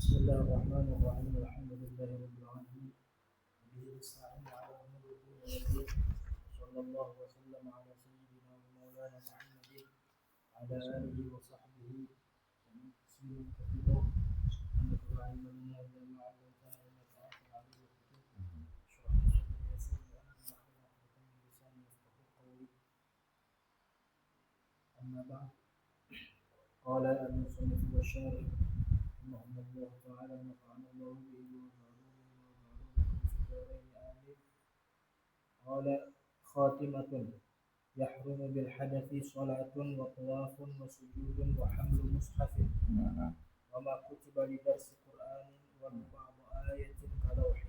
Bismillahirrahmanirrahim. Alhamdulillahirabbil alamin. Bihi nasta'inu 'ala umuri dunya wad din. Sallallahu wa sallam 'ala sayyidina wa maulana Muhammadin 'ala alihi wa sahbihi wa man tasliman katsira. Subhanakallahumma la ilma lana illa ma 'allamtana innaka antal 'alimul hakim. Shrah li sadri wa yassir li amri wahlul 'uqdatam min lisani yafqahu qawli. Amma ba'd. Qala al-musannif wa syarih رحمه الله تعالى ونفعنا الله به وبعلومه وبعلومكم في الدارين آمين. قال خاتمة يحرم بالحدث صلاة وطواف وسجود وحمل مصحف وما كتب لدرس قرآن وبعض آية كلوح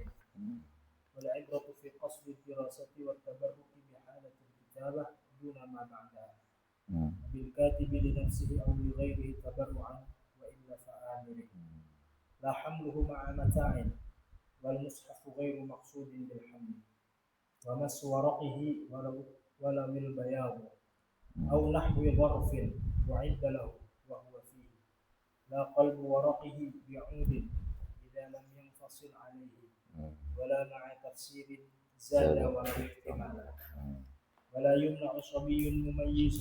والعبرة في قصد الدراسة والتبرك بحالة الكتابة دون ما بعدها بالكاتب لنفسه أو لغيره تبرعا وإلا فآمره لا حمله مع متاع والمصحف غير مقصود بالحمل ومس ورقه ولو البياض أو نحو ظرف وعد له وهو فيه لا قلب ورقه بعود إذا لم ينفصل عليه ولا مع تفسير زاد ولا احتمالا ولا يمنع صبي مميز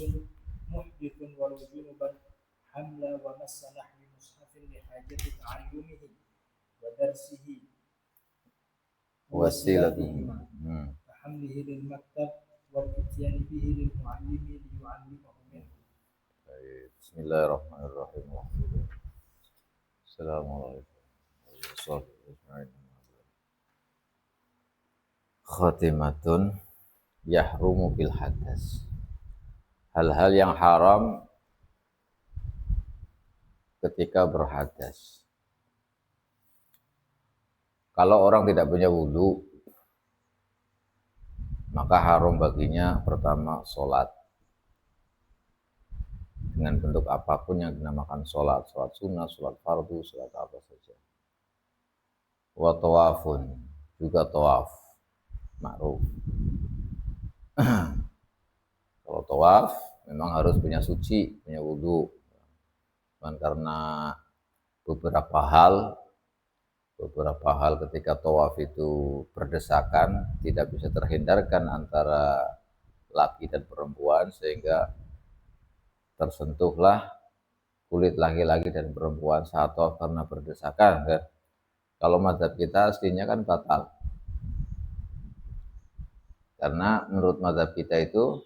محدث ولو جنبا حمل ومس نحو مصحف لحاجة تعلمه ودرسه وسيلتهما كحمله للمكتب والإتيان به للمعلم ليعلمه منه. بسم الله الرحمن الرحيم. السلام عليكم warahmatullahi wabarakatuh. Khatimatun yahrumu bil hadas. Hal-hal yang haram ketika berhadas. Kalau orang tidak punya wudu, maka haram baginya pertama sholat. Dengan bentuk apapun yang dinamakan sholat, sholat sunnah, sholat fardu, sholat apa saja. Wa tawafun, juga tawaf, ma'ruf. Kalau tawaf memang harus punya suci, punya wudu. Cuman karena beberapa hal ketika tawaf itu berdesakan, tidak bisa terhindarkan antara laki dan perempuan, sehingga tersentuhlah kulit laki-laki dan perempuan saat tawaf karena berdesakan kan. Kalau mazhab kita aslinya kan batal, karena menurut mazhab kita itu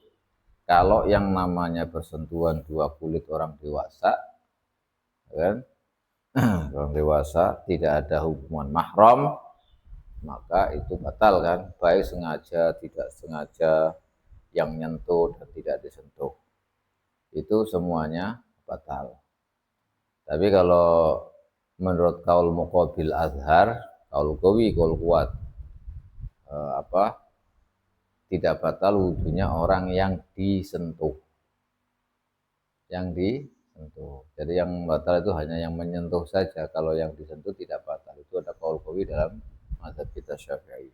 kalau yang namanya bersentuhan dua kulit orang dewasa kan, orang dewasa tidak ada hubungan mahram, maka itu batal kan, baik sengaja tidak sengaja, yang menyentuh dan tidak disentuh, itu semuanya batal. Tapi kalau menurut kaul muqabil azhar, kaul qawi, kaul kuat, tidak batal wudunya orang yang disentuh. Jadi yang batal itu hanya yang menyentuh saja. Kalau yang disentuh tidak batal. Itu ada qaul qawi dalam mazhab kita Syafi'i.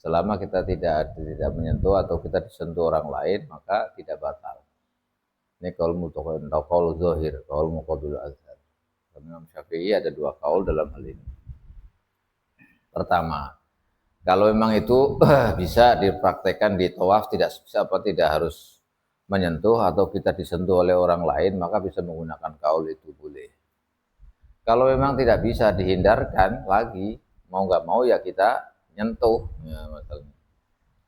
Selama kita tidak menyentuh atau kita disentuh orang lain, maka tidak batal. Ini qaul mutaqin atau qaul zahir, qaul muqabil azhar. Imam Syafi'i ada dua qaul dalam hal ini. Pertama, kalau memang itu bisa dipraktekkan di tawaf, tidak harus menyentuh atau kita disentuh oleh orang lain, maka bisa menggunakan kaul itu boleh. Kalau memang tidak bisa dihindarkan lagi, mau nggak mau ya kita nyentuh, ya, masalahnya.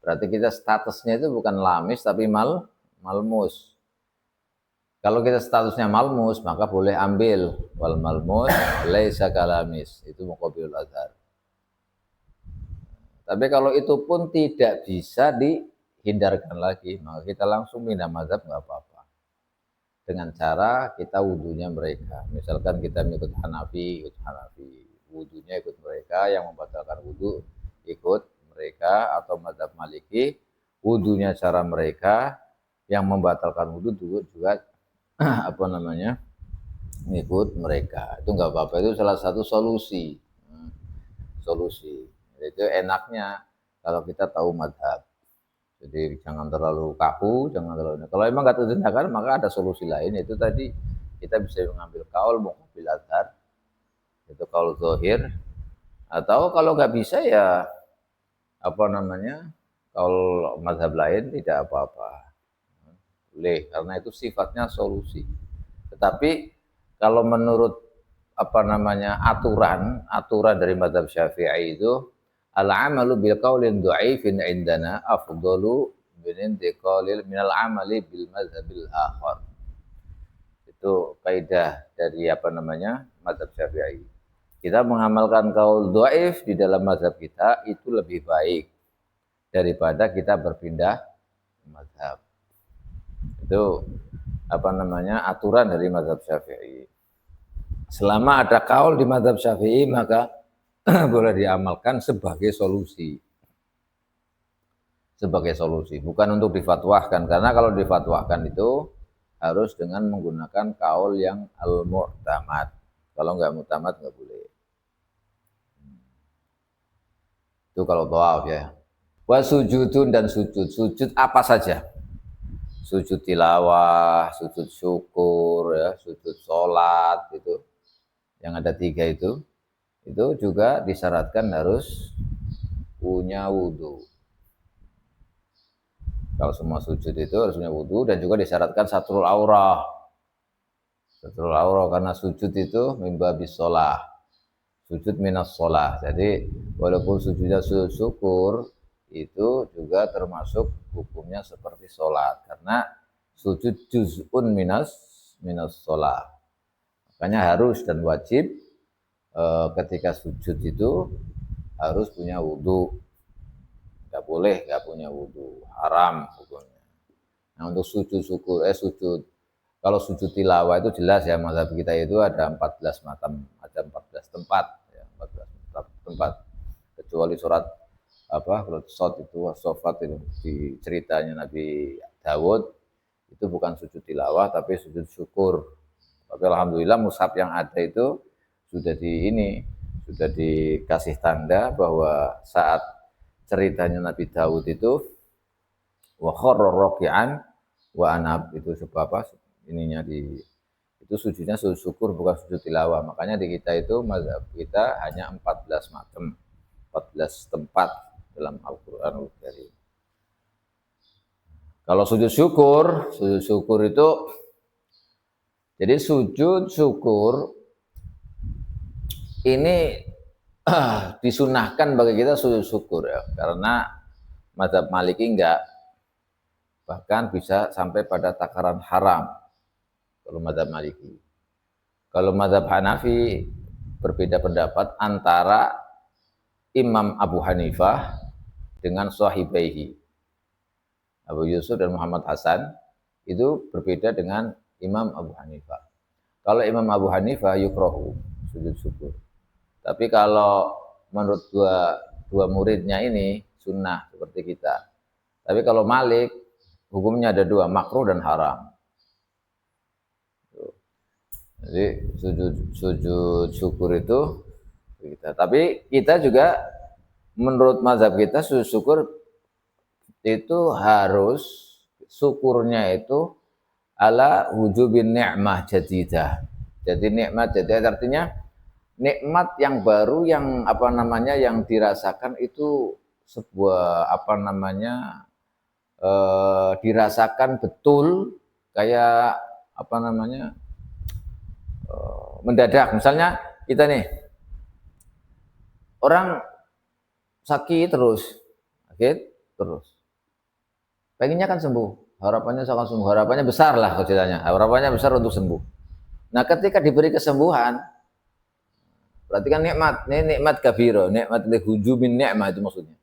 Berarti kita statusnya itu bukan lamis tapi malmus. Kalau kita statusnya malmus, maka boleh ambil wal malmus laisa kalamis, itu muqabilul azhar. Tapi kalau itu pun tidak bisa dihindarkan lagi, maka kita langsung pindah mazhab, nggak apa-apa. Dengan cara kita wudunya mereka. Misalkan kita ikut Hanafi, wudunya ikut mereka, yang membatalkan wudu ikut mereka, atau mazhab Maliki, wudunya cara mereka, yang membatalkan wudu juga ikut mereka. Itu nggak apa-apa, itu salah satu solusi. solusi. Itu enaknya kalau kita tahu madhab. Jadi jangan terlalu kaku, jangan terlalu. Kalau emang nggak terjadikan, maka ada solusi lain. Itu tadi kita bisa mengambil kaul muqabil adhar, itu kaul zahir. Atau kalau nggak bisa ya apa namanya, kaul madhab lain tidak apa-apa. Boleh, karena itu sifatnya solusi. Tetapi kalau menurut apa namanya aturan dari mazhab Syafi'i itu al-amalu bil qaulin dhaifin indana afdalu min intiqalil minal amali bil mazhabil akhar. Itu kaidah dari apa namanya mazhab Syafi'i. Kita mengamalkan qaul dhaif di dalam mazhab kita itu lebih baik daripada kita berpindah mazhab. Itu apa namanya aturan dari mazhab Syafi'i. Selama ada kaul di mazhab Syafi'i maka boleh diamalkan sebagai solusi. Sebagai solusi, bukan untuk difatwahkan, karena kalau difatwahkan itu harus dengan menggunakan kaul yang al-mu'tamad. Kalau nggak mu'tamad nggak boleh. Itu kalau tawaf ya. Wa sujudun dan sujud. Sujud apa saja? Sujud tilawah, sujud syukur, ya, sujud sholat, itu yang ada 3 itu juga disyaratkan harus punya wudhu. Kalau semua sujud itu harus punya wudhu, dan juga disyaratkan satrul aurah. Satrul aurah karena sujud itu mimbabis sholah, sujud minas sholah. Jadi walaupun sujudnya sujud syukur, itu juga termasuk hukumnya seperti sholat, karena sujud juz'un minas sholat. Makanya harus dan wajib ketika sujud itu harus punya wudhu. Nggak boleh nggak punya wudhu, haram hukumnya. Nah untuk sujud syukur, kalau sujud tilawah itu jelas ya, mazhab kita itu ada 14 macam, ada 14 tempat, ya, 14 tempat, kecuali surat shot itu wasofat itu di ceritanya Nabi Dawud itu bukan sujud tilawah tapi sujud syukur. Tapi alhamdulillah mushaf yang ada itu sudah dikasih tanda bahwa saat ceritanya Nabi Dawud itu wa kharra raki'an wa anab, itu sebab apa ininya itu sujudnya sujud syukur bukan sujud tilawah. Makanya di kita itu mazhab kita hanya 14 macam, 14 tempat dalam Al-Qur'anul Karim. Kalau sujud syukur itu, jadi sujud syukur ini disunahkan bagi kita sujud syukur ya, karena mazhab Maliki enggak, bahkan bisa sampai pada takaran haram kalau mazhab Maliki. Kalau mazhab Hanafi berbeda pendapat antara Imam Abu Hanifah dengan sahibaihi Abu Yusuf dan Muhammad Hasan, itu berbeda dengan Imam Abu Hanifah. Kalau Imam Abu Hanifah yukrahu sujud syukur. Tapi kalau menurut dua muridnya ini sunnah seperti kita. Tapi kalau Malik hukumnya ada 2, makruh dan haram. Jadi sujud syukur itu kita. Tapi kita juga menurut mazhab kita sujud syukur itu harus syukurnya itu ala wujubin ni'mah jadidah. Jadi nikmat jadidah artinya nikmat yang baru yang apa namanya yang dirasakan itu sebuah apa namanya dirasakan betul kayak apa namanya mendadak. Misalnya kita nih orang sakit terus, pengennya kan sembuh, harapannya sangat sembuh, harapannya besar lah ceritanya, harapannya besar untuk sembuh. Nah ketika diberi kesembuhan, berarti kan nikmat, ini nikmat kabiro, nikmat hujumin nikmat itu maksudnya.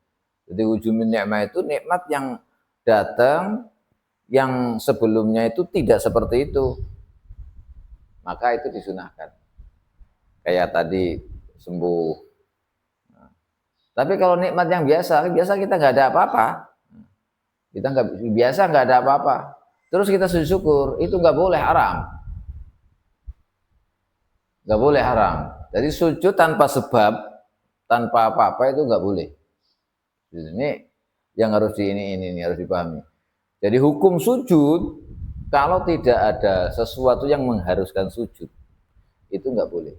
Jadi hujumin nikmat itu nikmat yang datang, yang sebelumnya itu tidak seperti itu, maka itu disunahkan. Kayak tadi sembuh. Nah, tapi kalau nikmat yang biasa kita nggak ada apa-apa. Kita nggak ada apa-apa. Terus kita sujud syukur, itu nggak boleh, haram. Nggak boleh, haram. Jadi sujud tanpa sebab, tanpa apa-apa itu nggak boleh. Ini yang harus ini harus dipahami. Jadi hukum sujud kalau tidak ada sesuatu yang mengharuskan sujud itu nggak boleh.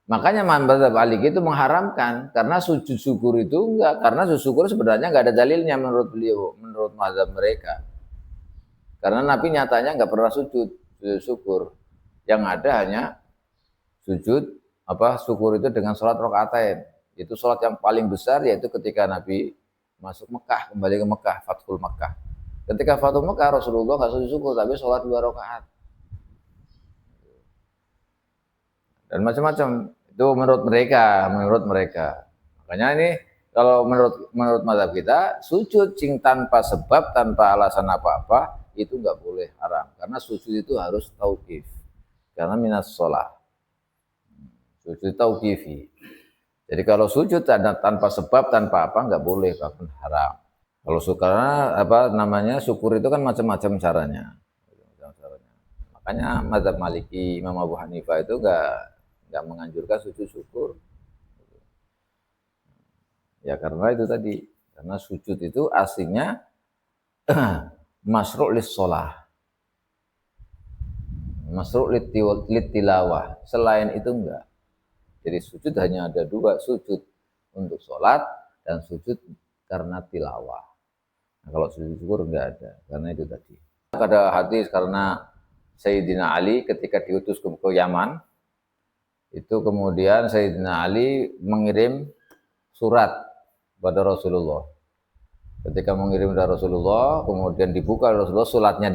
Makanya mazhab Maliki itu mengharamkan karena sujud syukur itu enggak, karena sujud syukur sebenarnya nggak ada dalilnya menurut beliau, menurut mazhab mereka. Karena Nabi nyatanya nggak pernah sujud syukur. Yang ada hanya sujud syukur itu dengan sholat rakaatain. Itu sholat yang paling besar yaitu ketika Nabi masuk Mekah, kembali ke Mekah, Fathul Mekah. Ketika Fathul Mekah Rasulullah nggak sujud syukur tapi sholat 2 rakaat. Dan macam-macam itu menurut mereka. Makanya ini kalau menurut mazhab kita sujud tanpa sebab, tanpa alasan apa-apa itu nggak boleh, haram. Karena sujud itu harus tauqif. Karena minas sholat. Sujud tauqifi. Jadi kalau sujud tanpa sebab, tanpa apa nggak boleh, bahkan haram. Kalau karena syukur itu kan macam-macam caranya. Makanya mazhab Maliki, Imam Abu Hanifah itu nggak menganjurkan sujud syukur. Ya karena itu tadi, karena sujud itu aslinya masru' lis sholah, masru' lit tilawah. Selain itu enggak. Jadi sujud hanya ada 2, sujud untuk sholat dan sujud karena tilawah. Nah, kalau sujud syukur enggak ada, karena itu tadi. Ada hadis karena Sayyidina Ali ketika diutus ke Yaman, itu kemudian Sayyidina Ali mengirim surat pada Rasulullah. Ketika mengirim kepada Rasulullah, kemudian dibuka Rasulullah, suratnya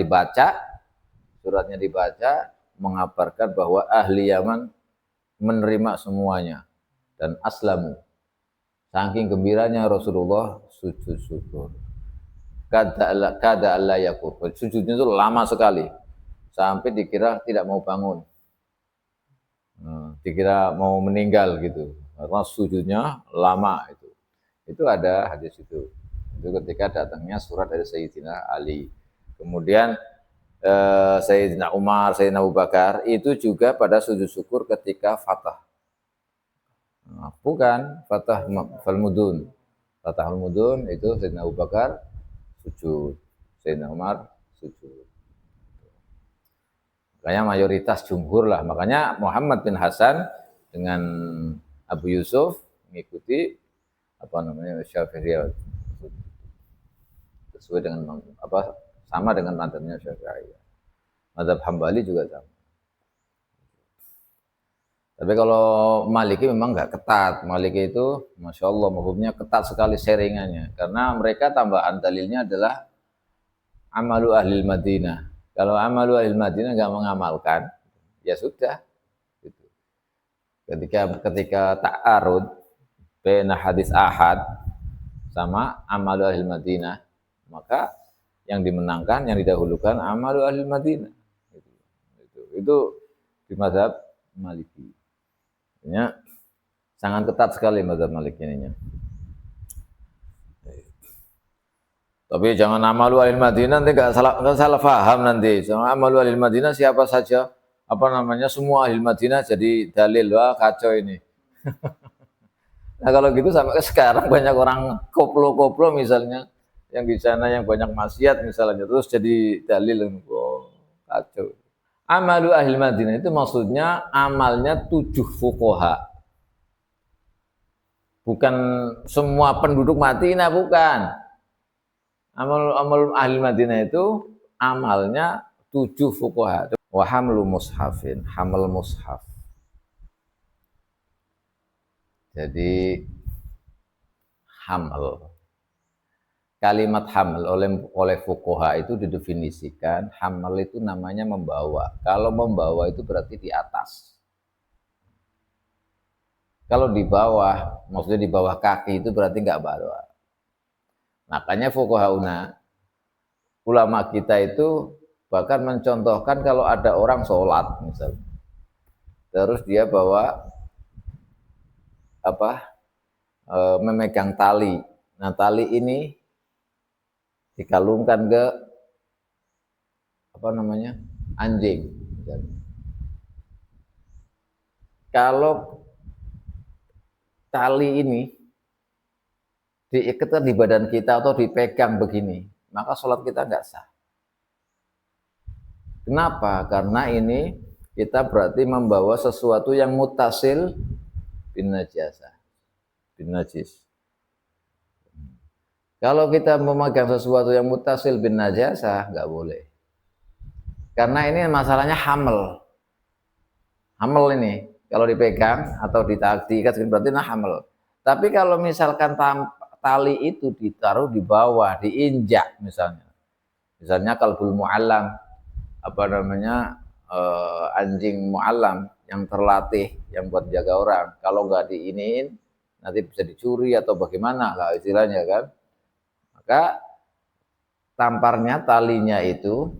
dibaca, mengabarkan bahwa ahli Yaman menerima semuanya dan aslamu. Saking gembiranya Rasulullah sujud syukur. Kada Allah yakub. Sujudnya itu lama sekali sampai dikira tidak mau bangun. Dikira mau meninggal gitu. Karena sujudnya lama itu. Itu ada hadis itu. Itu ketika datangnya surat dari Sayyidina Ali. Kemudian Sayyidina Umar, Sayyidina Abu Bakar itu juga pada sujud syukur ketika Fatah. Bukan Fatah Falmudun. Fatah Al-Mudun itu Sayyidina Abu Bakar sujud, Sayyidina Umar sujud. Makanya mayoritas jumhur lah. Makanya Muhammad bin Hasan dengan Abu Yusuf mengikuti Syafi'iyah sesuai dengan sama dengan mazhabnya Syafi'iyah. Mazhab Hambali juga sama. Tapi kalau Maliki memang nggak ketat. Maliki itu, Masya Allah, hukumnya ketat sekali seringannya. Karena mereka tambahan dalilnya adalah amalu ahlil Madinah. Kalau amalu ahlil Madinah nggak mengamalkan, ya sudah. Gitu. Ketika ta'arud, bena hadis ahad, sama amalu ahlil Madinah, maka yang dimenangkan, yang didahulukan amalu ahlil Madinah. Itu di mazhab Maliki. Ya, sangat ketat sekali mazhab Malik ininya. Tapi jangan amalu alil Madinah, nanti nggak salah paham nanti. Jangan amalu alil Madinah siapa saja, semua ahli Madinah jadi dalil, wah kacau ini. Nah kalau gitu sampai sekarang banyak orang koplo-koplo misalnya, yang di sana yang banyak maksiat misalnya, terus jadi dalil, oh, kacau. Amalu ahli Madinah itu maksudnya amalnya 7 fuqaha. Bukan semua penduduk Madinah, bukan. Amal ahli Madinah itu amalnya 7 fuqaha. Wa hamlu mushafin, hamal mushaf. Jadi hamal. Kalimat hamal oleh fuqaha itu didefinisikan, hamal itu namanya membawa. Kalau membawa itu berarti di atas. Kalau di bawah, maksudnya di bawah kaki itu berarti nggak bawa. Makanya fuqahauna, ulama kita itu bahkan mencontohkan kalau ada orang sholat misalnya, terus dia bawa memegang tali. Nah tali ini dikalungkan ke anjing. Kalau tali ini diikat di badan kita atau dipegang begini, maka sholat kita nggak sah. Kenapa? Karena ini kita berarti membawa sesuatu yang mutasil bin najasah, bin najis. Kalau kita memegang sesuatu yang mutasil bin najasah, nggak boleh. Karena ini masalahnya hamil. Hamil ini, kalau dipegang atau diikat berarti hamil. Tapi kalau misalkan tali itu ditaruh di bawah, diinjak misalnya. Misalnya kalbul mu'allam, apa namanya, anjing mu'allam yang terlatih, yang buat jaga orang. Kalau nggak diiniin, nanti bisa dicuri atau bagaimana lah istilahnya kan. Maka tamparnya, talinya itu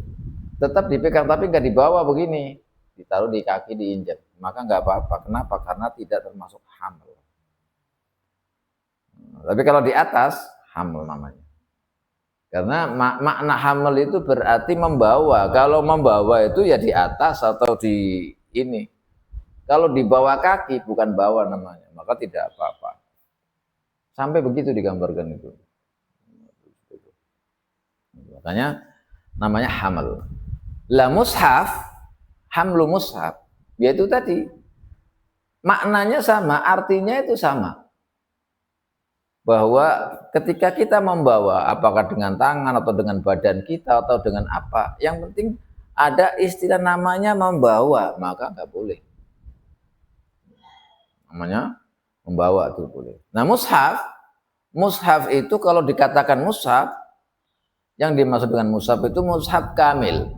tetap dipegang tapi nggak dibawa begini, ditaruh di kaki, diinjak, maka nggak apa-apa. Kenapa? Karena tidak termasuk hamil. Tapi kalau di atas, hamil namanya. Karena makna hamil itu berarti membawa. Kalau membawa itu ya di atas atau di ini. Kalau di bawah kaki bukan bawa namanya, maka tidak apa-apa. Sampai begitu digambarkan itu. Makanya namanya hamil. Lah mushaf, hamlu mushaf, yaitu tadi maknanya sama, artinya itu sama. Bahwa ketika kita membawa, apakah dengan tangan atau dengan badan kita atau dengan apa, yang penting ada istilah namanya membawa, maka nggak boleh. Namanya membawa itu boleh. Nah mushaf itu kalau dikatakan mushaf, yang dimaksud dengan mushaf itu mushaf kamil.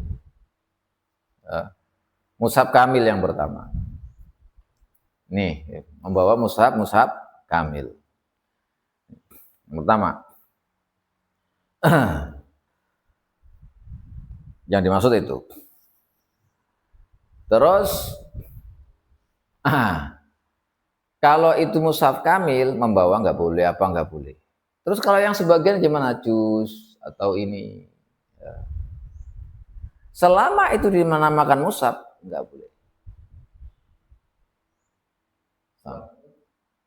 Mushaf kamil yang pertama. Nih, membawa mushaf kamil. Yang pertama. Yang dimaksud itu. Terus kalau itu mushaf kamil, membawa nggak boleh, apa nggak boleh. Terus kalau yang sebagian gimana? Juz atau ini. Ya. Selama itu dinamakan mushaf, nggak boleh.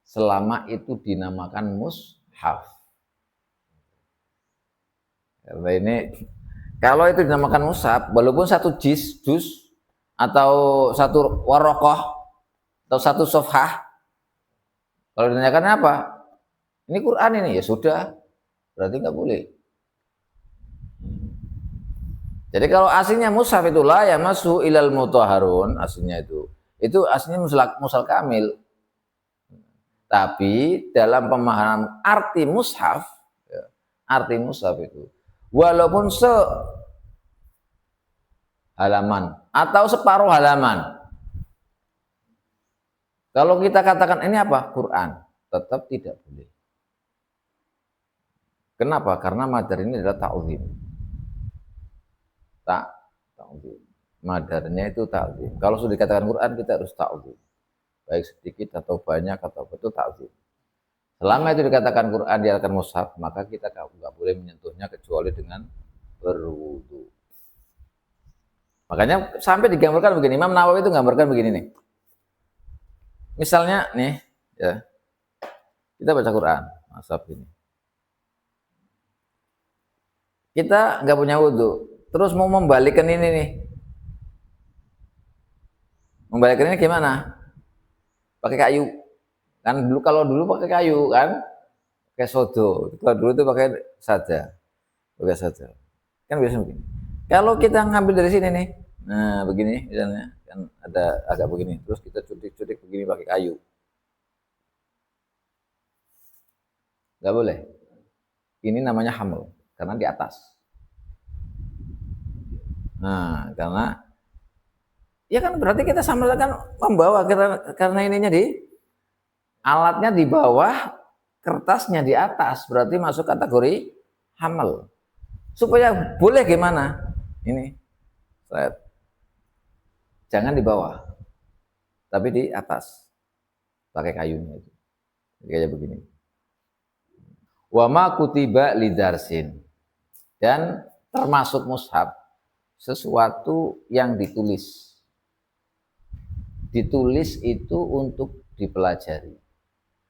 Selama itu dinamakan mushaf. Karena ini, kalau itu dinamakan mushaf, walaupun satu juz atau satu warokoh atau satu sofhah, kalau dinamakan apa? Ini Quran ini, ya sudah, berarti nggak boleh. Jadi kalau aslinya mushaf itulah ya masuk ilal mutahharun, aslinya itu aslinya mushaf kamil. Tapi dalam pemahaman arti mushaf, ya, arti mushaf itu walaupun halaman atau separuh halaman, kalau kita katakan ini apa? Quran, tetap tidak boleh. Kenapa? Karena madar ini adalah ta'zim. Ta'zim. Madarnya itu ta'zim. Kalau sudah dikatakan Quran, kita harus ta'zim. Baik sedikit atau banyak atau betul ta'zim. Selama itu dikatakan Quran, dikatakan mushaf, maka kita nggak boleh menyentuhnya kecuali dengan berwudu. Makanya sampai digambarkan begini, Imam Nawawi itu gambarkan begini nih. Misalnya nih, ya, kita baca Quran, mushaf ini. Kita nggak punya wudu, terus mau membalikkan ini nih. Membalikkan ini gimana? Pakai kayu. Kan dulu, kalau dulu pakai kayu kan, pakai sodo. Kalau dulu itu pakai saja. Kan biasa begini. Kalau kita ngambil dari sini nih, nah begini misalnya, kan ada agak begini, terus kita cudik-cudik begini pakai kayu. Nggak boleh. Ini namanya hamil, karena di atas. Nah, karena ya kan berarti kita sama kan membawa, karena ininya di alatnya di bawah, kertasnya di atas, berarti masuk kategori hamil. Supaya boleh gimana? Ini, jangan di bawah, tapi di atas, pakai kayunya itu, kayak begini. Wa ma kutiba lidarsin, dan termasuk mushaf sesuatu yang ditulis itu untuk dipelajari,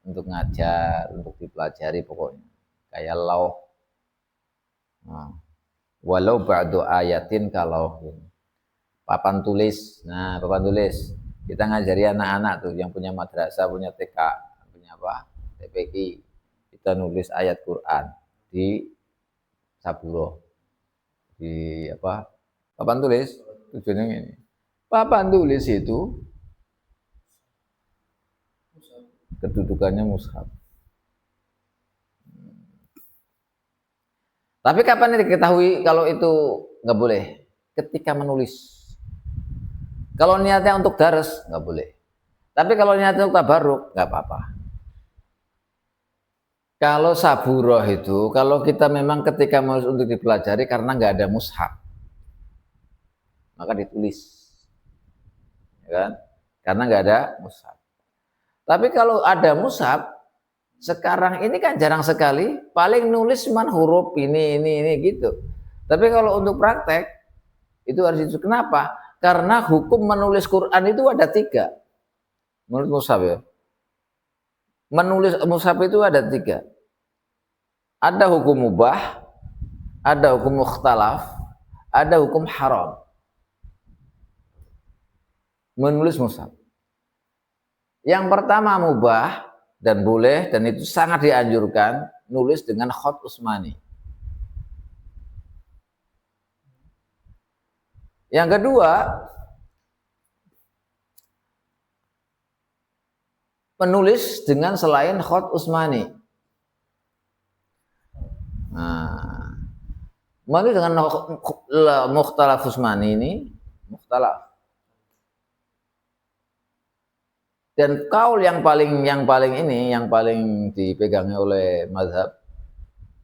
untuk ngajar, untuk dipelajari pokoknya. Kayak lauh. Nah, walau ba'du ayatin, kalau papan tulis. Nah, papan tulis. Kita ngajari anak-anak tuh yang punya madrasah, punya TK, punya apa? TPQ. Kita nulis ayat Quran di saburo. Di apa? Papan tulis. Tujuannya ini. Papan tulis itu kedudukannya mushaf. Tapi kapan diketahui kalau itu nggak boleh? Ketika menulis. Kalau niatnya untuk daras nggak boleh. Tapi kalau niatnya untuk tabarruk nggak apa-apa. Kalau saburoh itu, kalau kita memang ketika mau untuk dipelajari karena nggak ada mushaf, maka ditulis, ya kan? Karena nggak ada mushaf. Tapi kalau ada mushaf, sekarang ini kan jarang sekali, paling nulis cuma huruf ini gitu. Tapi kalau untuk praktek itu harus itu. Kenapa? Karena hukum menulis Quran itu ada 3. Menurut mushaf ya. Menulis mushaf itu ada 3. Ada hukum mubah, ada hukum mukhtalaf, ada hukum haram. Menulis mushaf. Yang pertama mubah dan boleh, dan itu sangat dianjurkan, nulis dengan khat Utsmani. Yang kedua, menulis dengan selain khat Utsmani. Nah, menulis dengan mukhtalaf Utsmani ini, mukhtalaf. Dan kaul yang paling dipegang oleh mazhab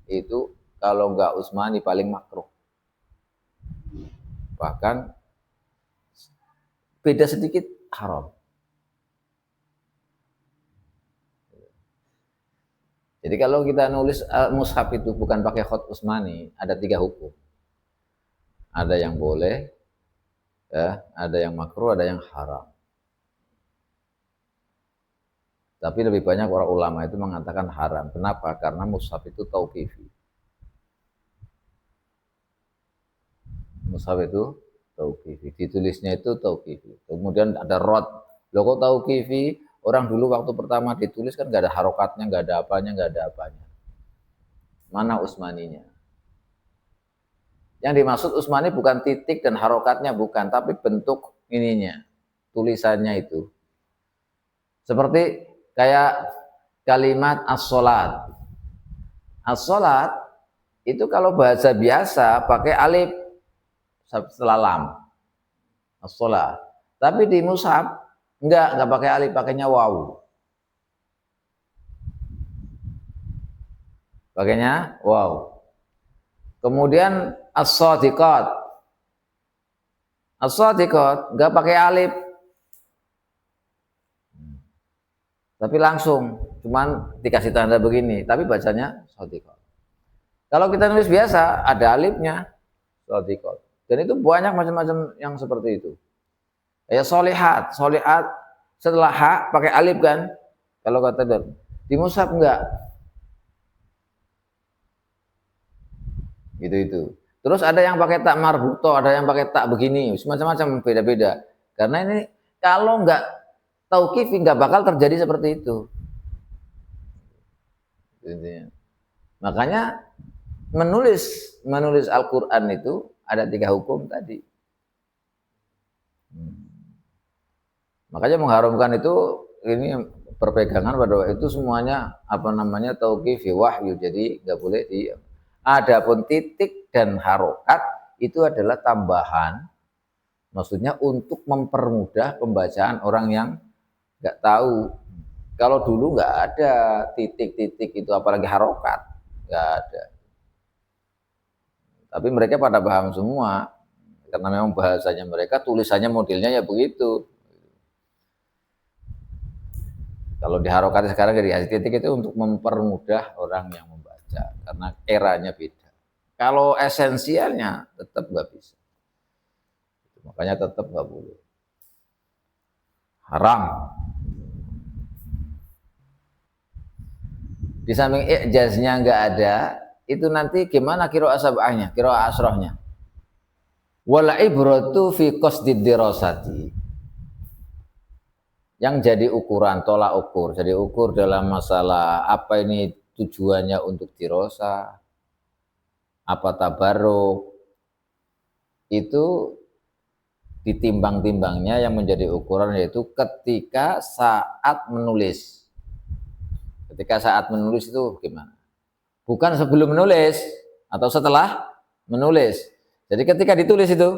itu kalau enggak Utsmani paling makruh. Bahkan beda sedikit haram. Jadi kalau kita nulis mushaf itu bukan pakai khat Utsmani, ada 3 hukum. Ada yang boleh, ya, ada yang makruh, ada yang haram. Tapi lebih banyak orang ulama itu mengatakan haram. Kenapa? Karena mushaf itu tauqifi. Mushaf itu tauqifi. Ditulisnya itu tauqifi. Kemudian ada rod. Loh kok tauqifi? Orang dulu waktu pertama ditulis kan nggak ada harokatnya, nggak ada apanya. Mana Utsmaninya? Yang dimaksud Utsmani bukan titik dan harokatnya bukan, tapi bentuk ininya, tulisannya itu. Seperti kayak kalimat as-sholat. As-sholat itu kalau bahasa biasa pakai alif setelah lam. As-sholat. Tapi di mushaf enggak pakai alif, pakainya waw. Pakainya waw. Kemudian as-shadiqat. As-shadiqat enggak pakai alif. Tapi langsung, cuman dikasih tanda begini, tapi bacanya shadiqat. Kalau kita nulis biasa ada alifnya, shadiqat. Dan itu banyak macam-macam yang seperti itu. Kayak solihat setelah ha pakai alif kan? Kalau kata di mushaf enggak. Gitu. Terus ada yang pakai tak marbuto, ada yang pakai tak begini, macam-macam beda-beda. Karena ini kalau enggak tauqifi enggak bakal terjadi seperti itu. Makanya menulis Al-Qur'an itu ada 3 hukum tadi. Makanya mengharumkan itu ini perpegangan pada itu semuanya tauqifi wahyu, jadi nggak boleh di. Adapun titik dan harokat itu adalah tambahan, maksudnya untuk mempermudah pembacaan orang yang nggak tahu. Kalau dulu nggak ada titik-titik itu, apalagi harokat, nggak ada. Tapi mereka pada paham semua karena memang bahasanya mereka, tulisannya modelnya ya begitu. Kalau di harokat sekarang dari titik itu untuk mempermudah orang yang membaca karena eranya beda. Kalau esensialnya tetap nggak bisa. Makanya tetap nggak boleh. Haram. Di samping i'jaznya nggak ada, itu nanti gimana qiraah sab'ahnya, qiraah asrohnya. Wal ibratu fi qasdid dirasati. Yang jadi ukuran, tolak ukur, jadi ukur dalam masalah apa ini tujuannya untuk dirasa, apa tabarruk, itu ditimbang-timbangnya yang menjadi ukuran yaitu ketika saat menulis. Ketika saat menulis itu gimana? Bukan sebelum menulis atau setelah menulis. Jadi ketika ditulis itu,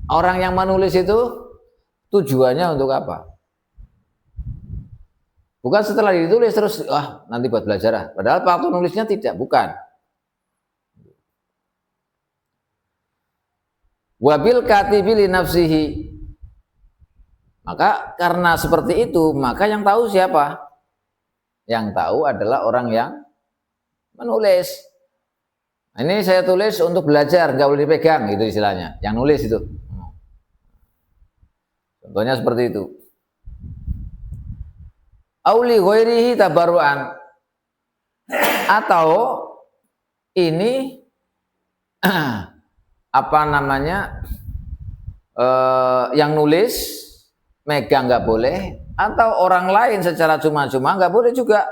orang yang menulis itu tujuannya untuk apa? Bukan setelah ditulis terus, nanti buat belajar. Padahal waktu nulisnya tidak, bukan. Wabil katibi li nafsihi. Maka karena seperti itu, maka yang tahu siapa? Yang tahu adalah orang yang menulis. Ini saya tulis untuk belajar, nggak boleh dipegang, gitu istilahnya. Yang nulis itu. Contohnya seperti itu. Auli ghairihi tabarruan. Atau ini apa namanya? Yang nulis megang nggak boleh, atau orang lain secara cuma-cuma nggak boleh juga.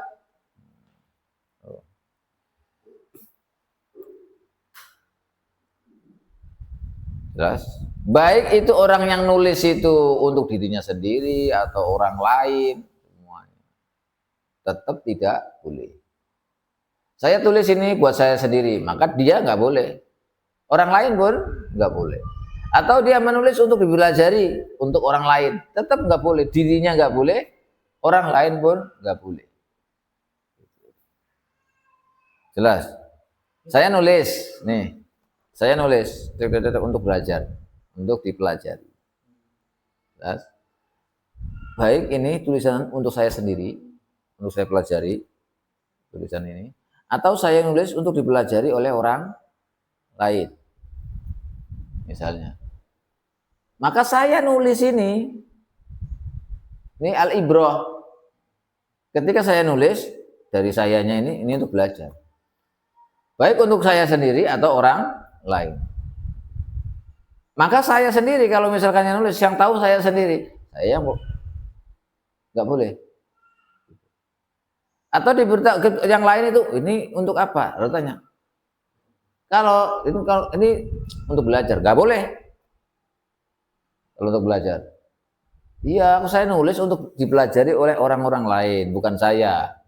Jelas? Baik itu orang yang nulis itu untuk dirinya sendiri atau orang lain, semuanya tetap tidak boleh. Saya tulis ini buat saya sendiri, maka dia nggak boleh. Orang lain pun nggak boleh. Atau dia menulis untuk dipelajari untuk orang lain, tetap nggak boleh. Dirinya nggak boleh, orang lain pun nggak boleh. Jelas? Saya nulis, nih. Saya nulis untuk belajar, untuk dipelajari. Jelas? Baik ini tulisan untuk saya sendiri, untuk saya pelajari, tulisan ini. Atau saya nulis untuk dipelajari oleh orang lain. Misalnya. Maka saya nulis ini al-ibrah. Ketika saya nulis, dari sayanya ini untuk belajar. Baik untuk saya sendiri atau orang lain. Maka saya sendiri kalau misalkan yang nulis, yang tahu saya sendiri, saya nggak boleh. Atau diberitahu yang lain itu, ini untuk apa? Lalu tanya. Kalau ini untuk belajar, nggak boleh. Kalau untuk belajar, iya, saya nulis untuk dipelajari oleh orang-orang lain, bukan saya.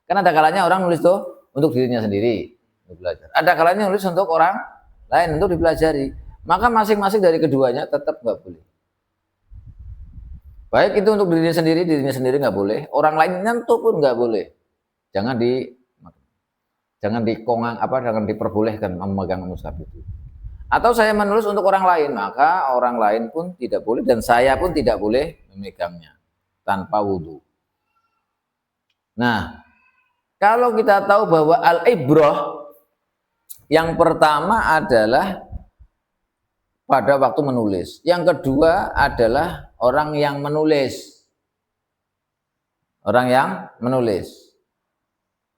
Kan ada kalanya orang nulis tuh untuk dirinya sendiri, untuk belajar. Ada kalanya nulis untuk orang lain, untuk dipelajari. Maka masing-masing dari keduanya tetap nggak boleh. Baik itu untuk dirinya sendiri nggak boleh. Orang lain nyentuh pun nggak boleh. Jangan jangan diperbolehkan memegang mushaf itu. Atau saya menulis untuk orang lain, maka orang lain pun tidak boleh dan saya pun tidak boleh memegangnya tanpa wudhu. Nah, kalau kita tahu bahwa al-ibrah yang pertama adalah pada waktu menulis, yang kedua adalah orang yang menulis. Orang yang menulis.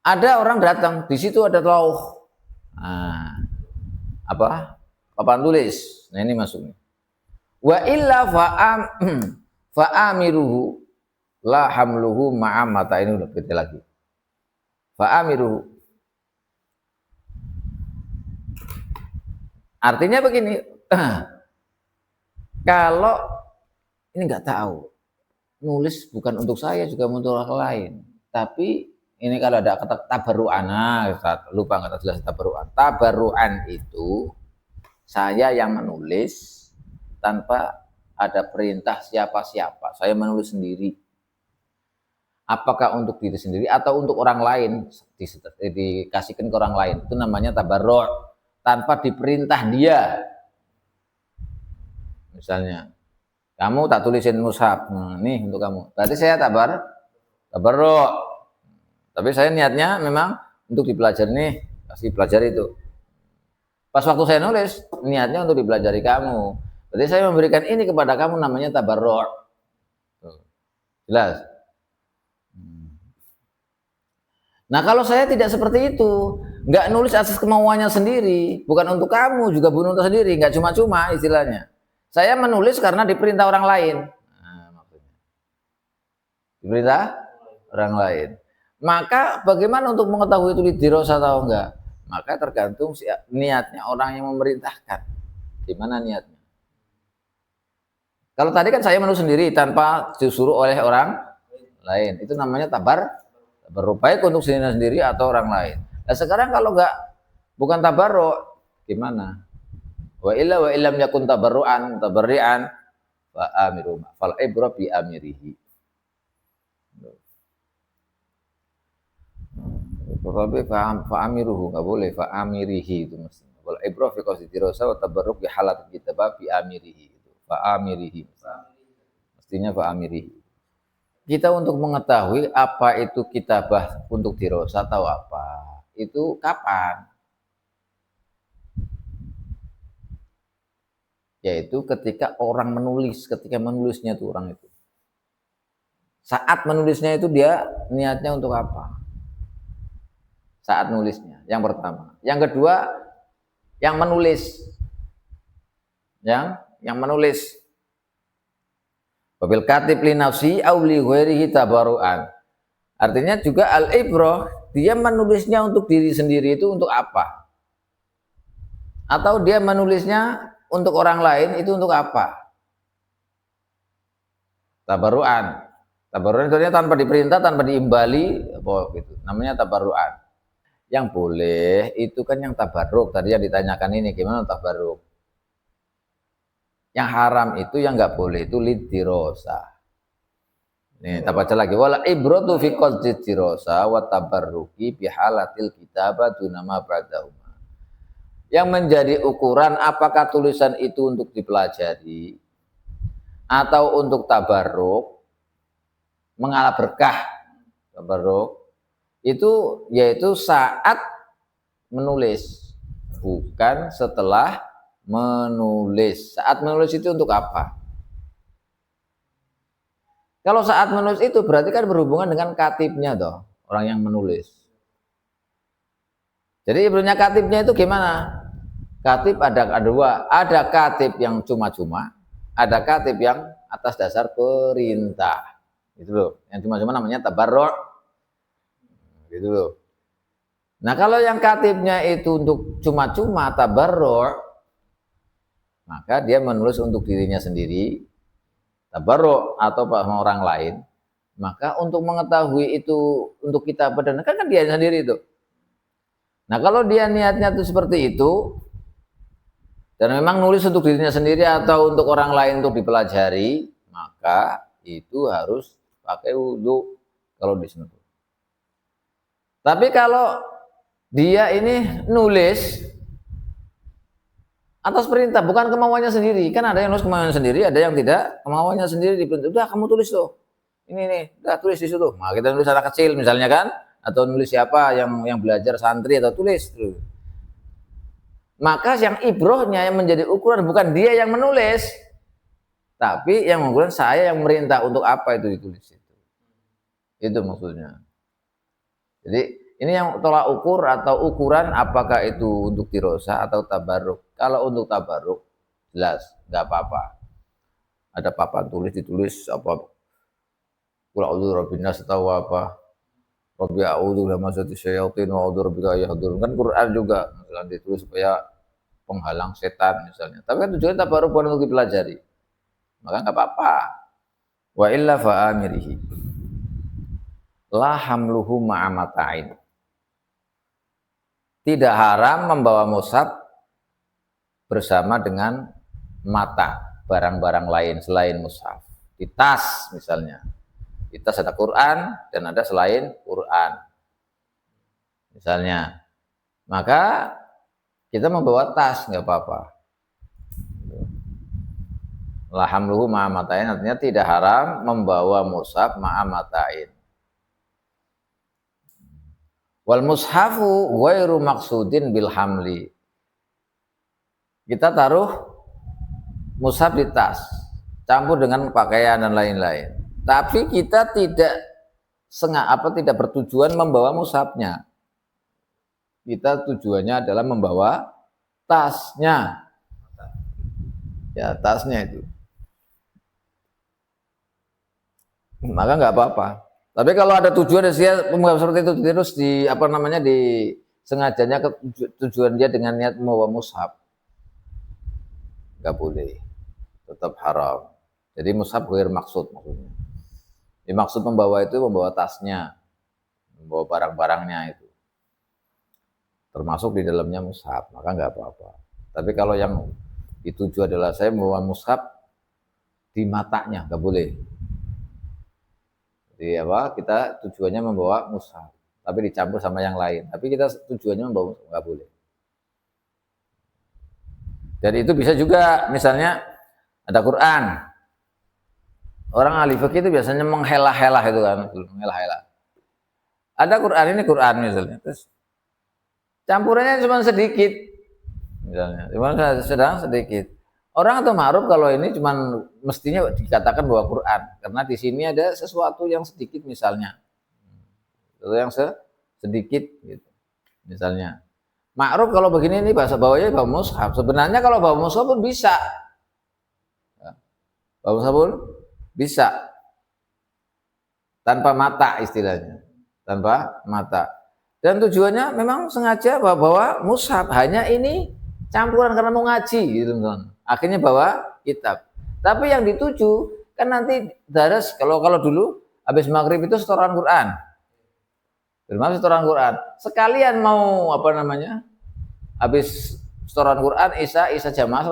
Ada orang datang, di situ ada lauh. Papan tulis. Nah ini masuknya. Wa illa fa'amiruhu la hamluhu ma'amata. Ini udah beda lagi. Fa'amiruhu. Artinya begini. Kalau ini nggak tahu. Nulis bukan untuk saya, juga untuk orang lain. Tapi ini kalau ada kata tabarru'an, lupa kata jelas tabarru'an. Tabarru'an itu saya yang menulis tanpa ada perintah siapa-siapa. Saya menulis sendiri. Apakah untuk diri sendiri atau untuk orang lain, dikasihkan ke orang lain. Itu namanya tabarru', tanpa diperintah dia. Misalnya, kamu tak tulisin mushaf, nih untuk kamu. Berarti saya tabarru'. Tapi saya niatnya memang untuk dipelajari nih, kasih pelajari itu. Pas waktu saya nulis, niatnya untuk dipelajari kamu. Jadi saya memberikan ini kepada kamu, namanya tabarru'. Jelas? Nah kalau saya tidak seperti itu, nggak nulis atas kemauannya sendiri, bukan untuk kamu, juga bukan untuk sendiri, nggak cuma-cuma istilahnya. Saya menulis karena diperintah orang lain. Nah, maksudnya. Diperintah orang lain. Maka bagaimana untuk mengetahui itu dirosa atau enggak? Maka tergantung niatnya orang yang memerintahkan. Gimana niatnya? Kalau tadi kan saya menulis sendiri tanpa disuruh oleh orang lain. Itu namanya tabarruk, baik untuk sendiri atau orang lain. Nah sekarang kalau enggak bukan tabarruk, gimana? Wa illam yakun tabarri'an fa amiru fal ibra bi amirihi. Tapi fa amiruhu enggak boleh, fa amirihi itu mestinya. Wal ibra fi qasdi rosa wa tabarruk bi halat kitabah bi amirihi. Fa amirihi. Mestinya fa amirihi. Kita untuk mengetahui apa itu kitabah untuk dirosa atau apa, itu kapan? Yaitu ketika orang menulis, ketika menulisnya itu orang itu. Saat menulisnya itu dia niatnya untuk apa? Saat nulisnya, yang pertama. Yang kedua, yang menulis. Yang menulis. Wabil katib li nafsi aw li ghairihi tabarruan. Artinya juga al-ibrah, dia menulisnya untuk diri sendiri itu untuk apa? Atau dia menulisnya untuk orang lain itu untuk apa? Tabarruan. Tabarruan itu tanpa diperintah, tanpa diimbali, apa gitu. Namanya tabarruan. Yang boleh itu kan yang tabarruk. Tadi yang ditanyakan ini gimana tabarruk? Yang haram itu yang nggak boleh itu lidirosa. Nih, kita baca lagi. Wala ibratu fi qasdi dirosa wa tabarruki bi halatil kitabah dunama ba'dahuma. Yang menjadi ukuran apakah tulisan itu untuk dipelajari atau untuk tabarruk, mengalah berkah tabarruk itu yaitu saat menulis, bukan setelah menulis. Saat menulis itu untuk apa? Kalau saat menulis itu berarti kan berhubungan dengan katibnya toh, orang yang menulis. Jadi ibrahnya katibnya itu gimana? Katib ada dua, ada katib yang cuma-cuma, ada katib yang atas dasar perintah. Itu loh, yang cuma-cuma namanya tabarruk. Gitu loh. Nah kalau yang katibnya itu untuk cuma-cuma tabarruk, maka dia menulis untuk dirinya sendiri, tabarruk atau sama orang lain. Maka untuk mengetahui itu untuk kita benar kan dia sendiri itu. Nah kalau dia niatnya itu seperti itu, dan memang nulis untuk dirinya sendiri atau untuk orang lain untuk dipelajari, maka itu harus pakai wudu kalau disentuh. Tapi kalau dia ini nulis atas perintah, bukan kemauannya sendiri. Kan ada yang nulis kemauannya sendiri, ada yang tidak kemauannya sendiri diperintah. Udah kamu tulis tuh. Ini nih, udah tulis di situ. Nah, kita nulis anak kecil misalnya kan, atau nulis siapa yang belajar santri atau tulis. Maka yang ibrohnya yang menjadi ukuran bukan dia yang menulis, tapi yang mengukur saya yang merintah untuk apa itu ditulis itu. Itu maksudnya. Jadi ini yang tolak ukur atau ukuran apakah itu untuk dirosa atau tabarruk. Kalau untuk tabarruk jelas nggak apa-apa. Ada papan ditulis apa? Qul a'udzu birabbin nas atau apa? Rabbi a'udzu bihamazati syayatin wa a'udzu bika yahdurun. Kan Quran juga misalnya ditulis supaya penghalang setan misalnya. Tapi kan tujuannya tabarruk bukan untuk dipelajari. Maka nggak apa-apa. Wa illa fa'amirihi. La hamluhu ma'amatain. Tidak haram membawa mushaf bersama dengan mata barang-barang lain selain mushaf. Di tas misalnya. Di tas ada Quran dan ada selain Quran. Misalnya. Maka kita membawa tas nggak apa-apa. La hamluhu ma'amatain artinya tidak haram membawa mushaf ma'amatain. Wal mushafu ghairu maksudin bil hamli. Kita taruh mushaf di tas, campur dengan pakaian dan lain-lain. Tapi kita tidak tidak bertujuan membawa mushafnya. Kita tujuannya adalah membawa tasnya. Ya, tasnya itu. Maka nggak apa-apa. Tapi kalau ada tujuan dia seperti itu terus sengajanya tujuan dia dengan niat membawa mushaf, nggak boleh, tetap haram. Jadi mushaf ghair maksud maksudnya. Dimaksud membawa itu membawa tasnya, membawa barang-barangnya itu, termasuk di dalamnya mushaf, maka nggak apa-apa. Tapi kalau yang dituju adalah saya membawa mushaf di matanya, nggak boleh. Jadi kita tujuannya membawa mushaf, tapi dicampur sama yang lain. Tapi kita tujuannya membawa mushaf, nggak boleh. Dan itu bisa juga, misalnya ada Quran. Orang ahli fikih itu biasanya menghela-hela itu kan, menghela-hela. Ada Quran, ini Quran misalnya, terus campurannya cuma sedikit, misalnya, cuma sedang sedikit. Orang atau ma'ruf kalau ini cuma mestinya dikatakan bahwa Quran, karena di sini ada sesuatu yang sedikit misalnya, sesuatu yang sedikit gitu, misalnya. Ma'ruf kalau begini ini bahasa bawahnya bawa mushaf. Sebenarnya kalau bawa mushaf pun bisa, bawa mushaf pun bisa, tanpa mata istilahnya, tanpa mata. Dan tujuannya memang sengaja bawa mushaf, hanya ini campuran karena mau ngaji gitu kan. Akhirnya bawa kitab. Tapi yang dituju kan nanti daras, kalau dulu habis maghrib itu setoran Quran. Termasuk setoran Quran. Sekalian mau habis setoran Quran Isya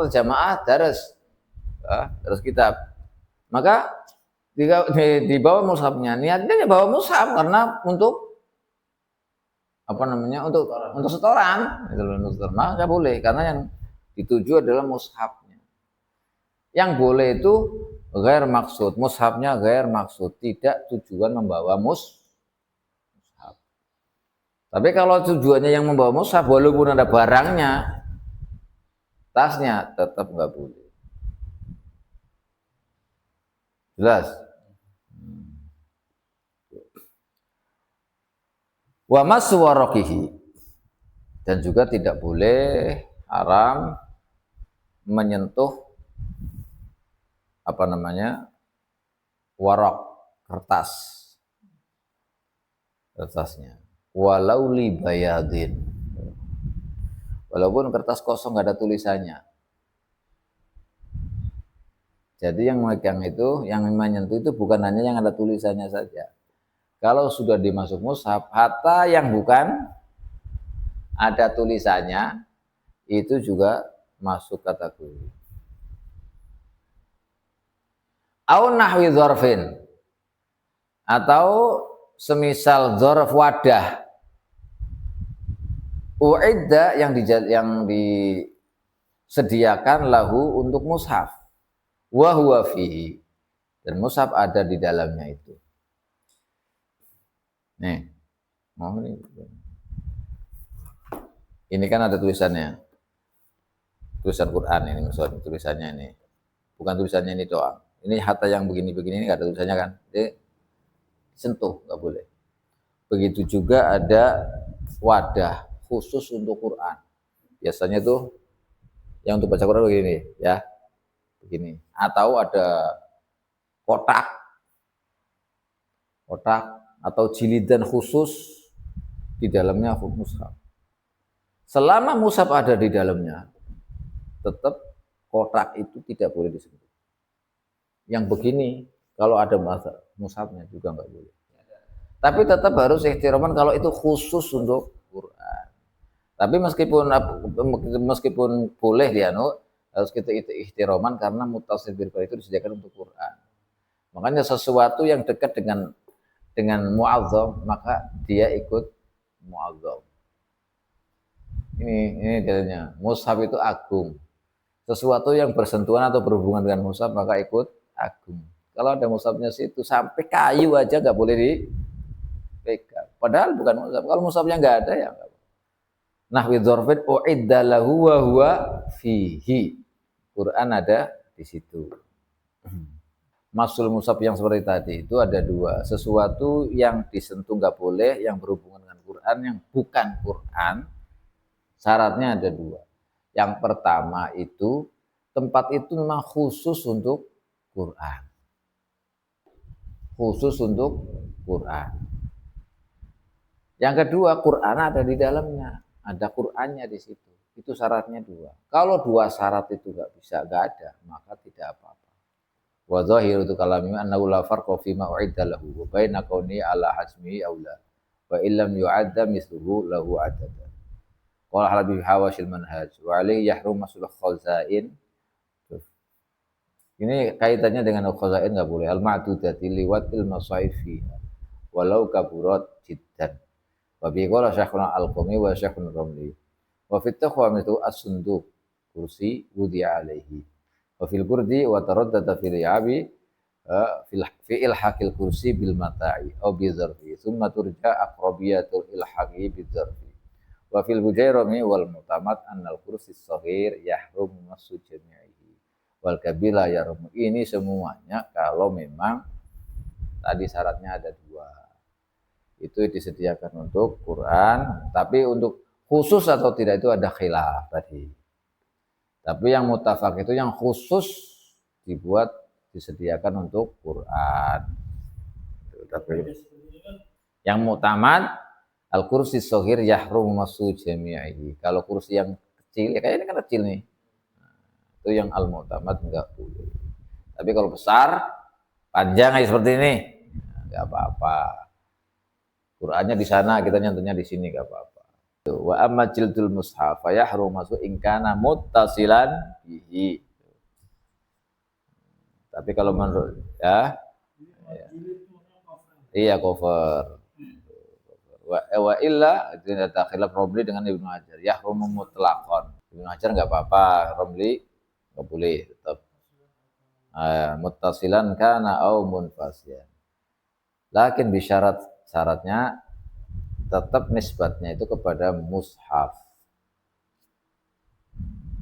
jamaah daras. Daras kitab. Maka dibawa mushafnya. Niatnya bawa mushaf karena untuk untuk setoran, untuk setoran. Maka boleh karena yang dituju adalah mushafnya. Yang boleh itu ghair maksud, mushafnya ghair maksud, tidak tujuan membawa mushaf. Tapi kalau tujuannya yang membawa mushaf, walaupun ada barangnya, tasnya tetap nggak boleh. Jelas? Wa maswarakihi, dan juga tidak boleh haram menyentuh warok, kertasnya, walau li bayadin, walaupun kertas kosong nggak ada tulisannya. Jadi yang memegang itu, yang menyentuh itu bukan hanya yang ada tulisannya saja. Kalau sudah dimasuk mushaf, hatta yang bukan ada tulisannya itu juga masuk kategori. Au nahwi dzarfin, atau semisal dzarf wadah, uidda yang disediakan lahu untuk mushaf, wa huwa fihi, dan mushaf ada di dalamnya itu. Nih, ini kan ada tulisannya, tulisan Quran ini, maksudnya tulisannya ini, bukan tulisannya ini doang. Ini hatta yang begini-begini ini nggak ada tulisannya kan, jadi sentuh nggak boleh. Begitu juga ada wadah khusus untuk Quran. Biasanya tuh yang untuk baca Quran begini ya, begini. Atau ada kotak atau jilidan khusus di dalamnya mushaf. Selama mushaf ada di dalamnya, tetap kotak itu tidak boleh disentuh. Yang begini, kalau ada mushafnya juga nggak boleh. Tapi tetap harus ihtiraman kalau itu khusus untuk Quran. Tapi meskipun boleh harus kita ihtiraman karena muttasil bil Quran itu disediakan untuk Quran. Makanya sesuatu yang dekat dengan mu'azzam, maka dia ikut mu'azzam. Ini katanya, mushaf itu agung. Sesuatu yang bersentuhan atau berhubungan dengan mushaf maka ikut agung. Kalau ada mushafnya situ sampai kayu aja nggak boleh dipegang. Padahal bukan mushaf. Kalau mushafnya nggak ada ya nggak. Nahwi dzarfin uidda lahu wa huwa fihi. Quran ada di situ. masul mushaf yang seperti tadi itu ada dua. Sesuatu yang disentuh nggak boleh, yang berhubungan dengan Quran, yang bukan Quran, syaratnya ada dua. Yang pertama itu tempat itu memang khusus untuk Quran. Khusus untuk Quran. Yang kedua, Quran ada di dalamnya. Ada Qurannya di situ. Itu syaratnya dua. Kalau dua syarat itu nggak bisa, nggak ada, maka tidak apa-apa. Wa zahiru kalami annahu la farqa fi ma u'idda lahu wa baina kauni ala hasmi aula wa illam yu'adda mithluhu lahu adada. Qala Halabi hawashil manhaj wa alaihi yahrum masul khazain. Ini kaitannya dengan khazain enggak boleh. Al-ma'dudati liwatil masaifi walau kaburat jiddan. Wa bi qala Syekhuna Al-Qumi wa Syekhun Ramli. Wa fit taqwa itu as-sunduq kursi wudi alaihi. Wa fil qurdi wa taraddada fil yabi fi ilhaqil kursi bil mata'i aw bi dzarfi. Tsumma turja aqrabiyatul ilhaqi bi dzarfi. Wa fil bujairami wal mutamad annal kursi shaghir yahrum masu jami'ihi wal kabila yahrum. Ini semuanya kalau memang tadi syaratnya ada dua. Itu disediakan untuk Quran, tapi untuk khusus atau tidak itu ada khilaf tadi. Tapi yang mutafaq itu yang khusus dibuat disediakan untuk Quran. Tapi yang mutamad al-kursi shaghir yahrum masu jami'ihi. Kalau kursi yang kecil, ya kayak ini kan kecil nih. Itu yang al-mu'tamad enggak boleh. Tapi kalau besar, panjang kayak seperti ini, enggak apa-apa. Qur'annya di sana, kita nyantunya di sini enggak apa-apa. Wa amma jildul mushaf fa yahrum masu in kana muttasilan bihi. Tapi kalau menurut iya cover. Wa illa tidak khilaf Romli dengan Ibnu Hajar. Yahrumu mutlaqan. Ibnu Hajar enggak apa-apa, Romli enggak boleh tetap. Muttasilan kana au munfasiyan. Lakin syaratnya tetap nisbatnya itu kepada mushaf.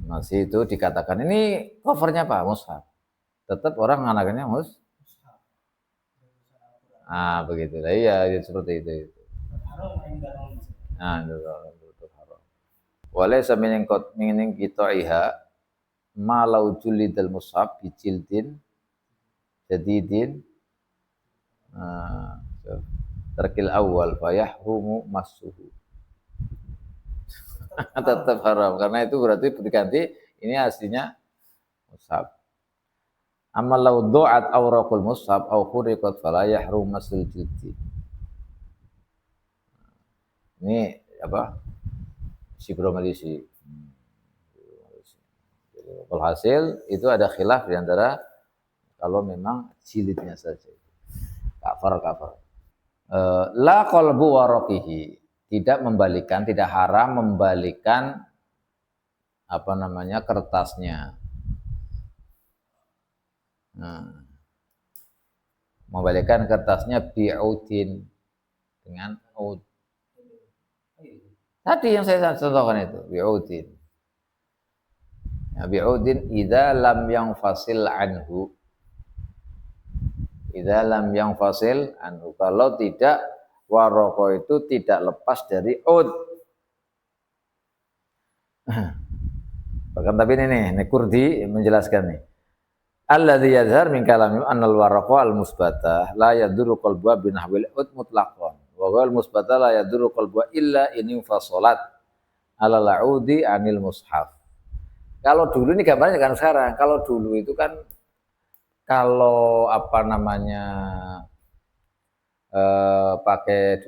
Masih itu dikatakan ini covernya apa? Mushaf. Tetap orang menganakannya mushaf. Begitu. Iya, seperti itu. Itu haram. Walaysa min qita'iha ma law julidal mushaf bi jildin jadidin terkil awal fa yahrumu massuhu. Tetap haram karena itu berarti diganti ini aslinya mushaf. Amma law du'at awraqul mushaf aw khuriqat fala yahrum masul jildi. Ini apa? Sibromalisi. Walhasil itu ada khilaf di antara kalau memang jilidnya saja. Kafar. La qalbu waraqihi. Tidak membalikan, tidak haram membalikan kertasnya. Membalikan kertasnya bi'udin dengan ud. Tadi yang saya contohkan itu bi'udin. Bi'udin idza lam yanfasil anhu. Idza lam yanfasil anhu. Kalau tidak waraqah itu tidak lepas dari ud. Bahkan tapi ini Kurdi menjelaskan nih. Alladzi yadhhar min kalami annal waraqah al-musbatah la yadurru qalbuha binahwil ud mutlaqan. Wa ghal musbata la yadurru qalbuha illa in fasalat ala la'udi anil mushaf. Kalau dulu ini gambarnya kan sekarang. Kalau dulu itu kan kalau pakai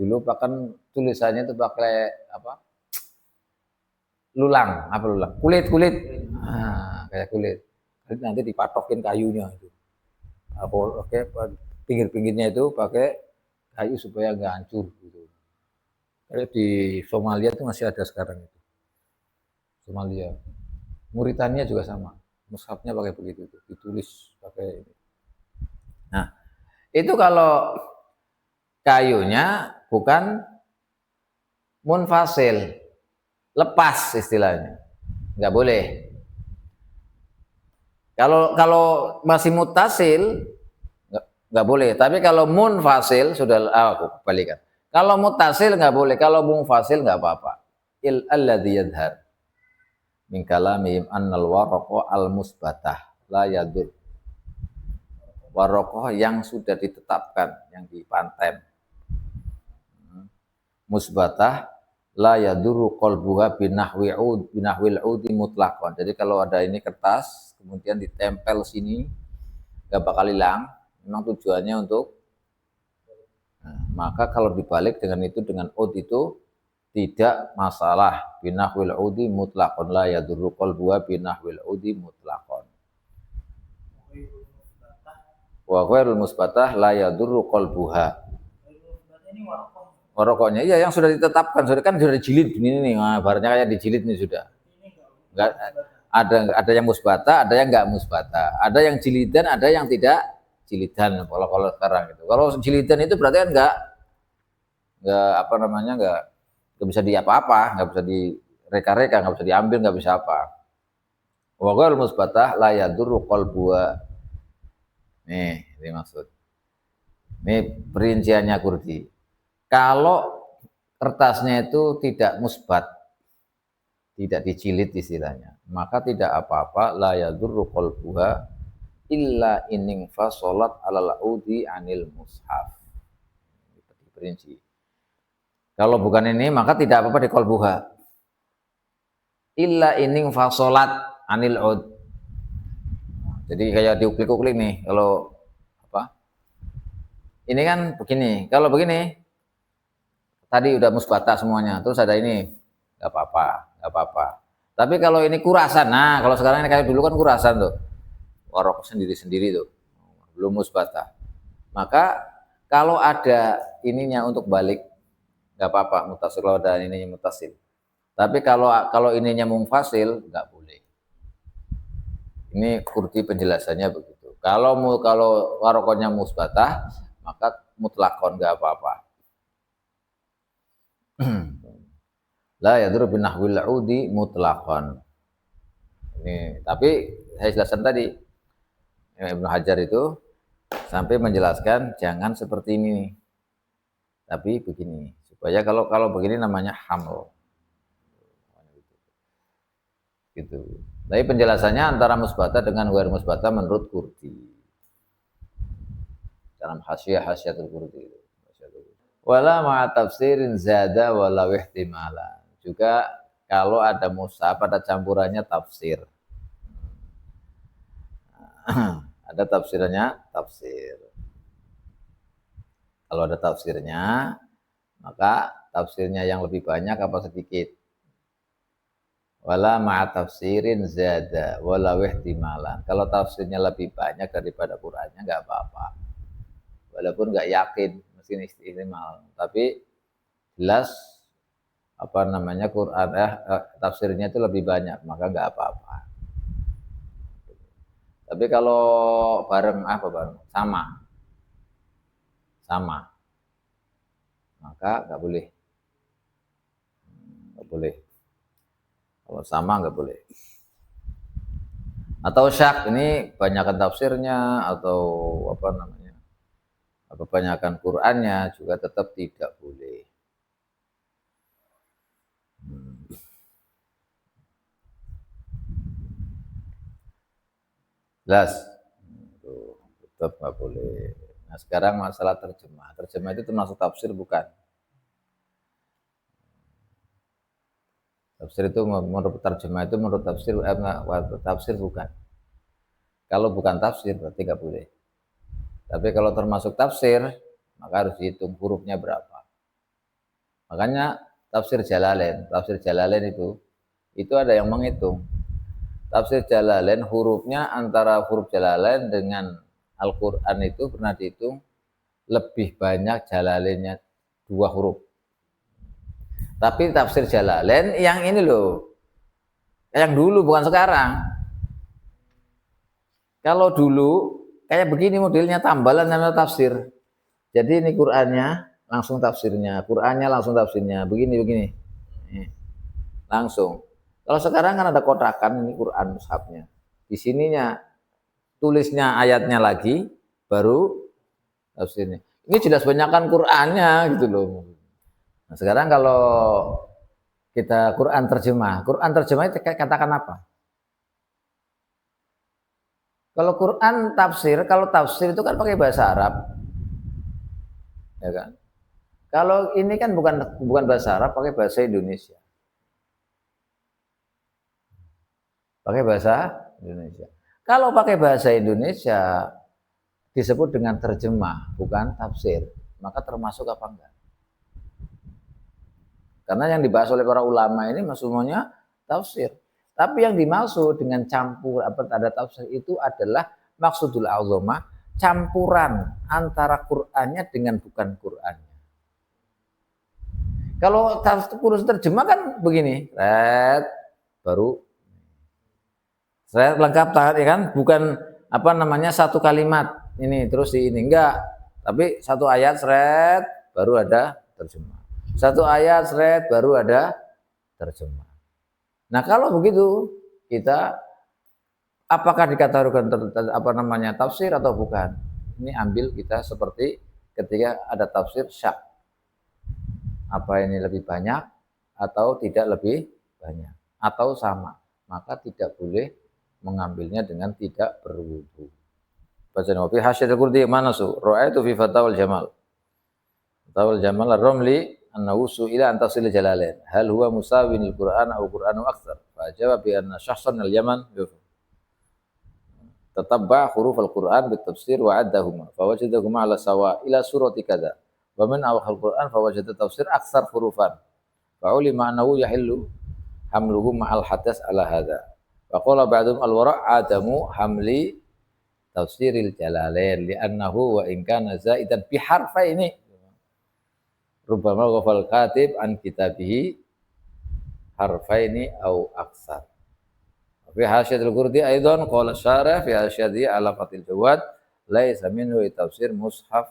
tulisannya itu pakai lulang, kulit. Kayak kulit. Nanti dipatokin kayunya itu. Pinggir-pinggirnya itu pakai kayu supaya nggak hancur gitu. Kayak di Somalia itu masih ada sekarang itu. Somalia. Mauritania juga sama. Mushafnya pakai begitu tuh, ditulis pakai ini. Nah, itu kalau kayunya bukan munfasil, lepas istilahnya. Nggak boleh. Kalau masih mutasil, nggak boleh. Tapi kalau munfasil sudah aku balikan. Kalau mutasil nggak boleh. Kalau munfasil nggak apa-apa. Alladzi yadhar min kalamihim annal waraqah al musbatah la yadur. Waraqah yang sudah ditetapkan, yang dipaten. Musbatah la yaduru qalbuha binahwil udi mutlaqan. Jadi kalau ada ini kertas kemudian ditempel sini nggak bakal hilang, memang tujuannya untuk maka kalau dibalik dengan itu dengan ud itu tidak masalah. Binahwil udi mutlaqan la yaduru qalbuha binahwil udi mutlaqan. Wa ghairul musbatah la yaduru qalbuha. Rokoknya iya yang sudah ditetapkan, sudah kan sudah dijilid ini nih, nah, baratnya kayak dijilid nih sudah. Enggak ada yang musbata, ada yang enggak musbata. Ada yang jilidan, ada yang tidak jilidan kalau sekarang itu. Kalau jilidan itu berarti kan enggak apa namanya enggak bisa diapa-apa, enggak bisa direka-reka, enggak bisa diambil, enggak bisa apa. Wa ghairul musbatah la yadurru qalbuha. Nih, ini maksud. Ini perinciannya Kurdi. Kalau kertasnya itu tidak musbat, tidak dijilid istilahnya, maka tidak apa-apa la yadurru qalbuha illa inning fasolat alal udi anil mushaf. Perinci. Kalau bukan ini maka tidak apa-apa di qalbuha. Illa inning fasolat anil ud. Jadi kayak diuklik-uklik nih kalau apa? Ini kan begini, kalau begini tadi udah musbata semuanya, terus ada ini, nggak apa-apa. Tapi kalau ini kurasan, nah kalau sekarang ini kayak dulu kan kurasan tuh, warok sendiri-sendiri tuh, belum musbata. Maka kalau ada ininya untuk balik, nggak apa-apa, mutasil kalau ada ininya mutasil. Tapi kalau ininya munfasil, nggak boleh. Ini Kurdi penjelasannya begitu. Kalau warokonya musbata, maka mutlakon nggak apa-apa. La yadru binahwil udi mutlaqan. Ini, tapi saya jelaskan tadi Ibnu Hajar itu sampai menjelaskan jangan seperti ini. Tapi begini, supaya kalau begini namanya haml. Gitu. Tapi penjelasannya antara musbata dengan ghair musbata menurut Kurdi. Dalam hasyiatul Kurdi. Wala ma'a tafsirin zada wala ihtimalan. Juga kalau ada mushaf pada campurannya tafsir. Ada tafsirannya tafsir. Kalau ada tafsirnya, maka tafsirnya yang lebih banyak apa sedikit. Wala ma'a tafsirin zada wala ihtimalan. Kalau tafsirnya lebih banyak daripada Qur'annya enggak apa-apa. Walaupun enggak yakin ihtimal, tapi jelas apa namanya Quran tafsirnya itu lebih banyak, maka nggak apa-apa. Tapi kalau bareng sama, maka nggak boleh. Kalau sama nggak boleh. Atau syak, ini banyakkan tafsirnya atau apa namanya? Kebanyakan Qur'annya juga tetap tidak boleh. Jelas, tetap nggak boleh. Nah sekarang masalah terjemah. Terjemah itu termasuk tafsir bukan? Tafsir itu menurut terjemah itu menurut tafsir bukan. Kalau bukan tafsir berarti nggak boleh. Tapi kalau termasuk tafsir, maka harus dihitung hurufnya berapa. Makanya tafsir Jalalain itu ada yang menghitung. Tafsir Jalalain hurufnya antara huruf Jalalain dengan Al-Quran itu pernah dihitung lebih banyak Jalalainnya 2 huruf. Tapi tafsir Jalalain yang ini loh, yang dulu bukan sekarang. Kalau dulu kayak begini modelnya tambalan dan tafsir. Jadi ini Qur'annya langsung tafsirnya, Qur'annya langsung tafsirnya, begini. Langsung. Kalau sekarang kan ada kotakan ini Qur'an mushafnya. Di sininya tulisnya ayatnya lagi, baru tafsirnya. Ini jelas banyakan Qur'annya gitu loh. Nah, sekarang kalau kita Quran terjemah itu katakan apa? Kalau Quran kalau tafsir itu kan pakai bahasa Arab, ya kan? Kalau ini kan bukan bahasa Arab, pakai bahasa Indonesia. Pakai bahasa Indonesia. Kalau pakai bahasa Indonesia disebut dengan terjemah, bukan tafsir. Maka termasuk apa enggak? Karena yang dibahas oleh para ulama ini maksudnya tafsir. Tapi yang dimaksud dengan campur ada tafsir itu adalah maksudul azamah, campuran antara Qur'annya dengan bukan Qur'annya. Kalau kursus terjemah kan begini, baru lengkap ya kan, bukan satu kalimat ini terus di ini enggak, tapi satu ayat baru ada terjemah. Satu ayat baru ada terjemah. Nah, kalau begitu kita apakah dikatakan tafsir atau bukan? Ini ambil kita seperti ketika ada tafsir syak. Apa ini lebih banyak atau tidak lebih banyak atau sama, maka tidak boleh mengambilnya dengan tidak berwudu. Baca Nawawi Hasyiatul Qurdi mana su? Ra'aitu fi Fatawul Jamal. Fatawul Jamal Ar-Ramli annahu su'ila an tafsil Jalalain. Hal huwa musawin al-Qur'an aw Qur'anu aktsar? Fa jawab bi anna syakhsan al-Yaman tatabba huruf al-Qur'an bit tafsir wa addahuma fa wajadahuma ala sawa ila surati kadza. Wa min awhal Qur'an fa wajada tafsir aktsar hurufan. Fa ulima annahu yahillu hamluhu ma'al hadas ala hadza. Wa qala ba'dhum al-wara' adamu hamli tafsiril Jalalain li'annahu wa in kana zaidan bi harfaini rubbama ghafal katib an kitabihi harfaini au aksar. Fi Hasyiatul Qurdi aidan qala syarah fi hasyati ala Fathil Jawad laisa minhu tafsir mushaf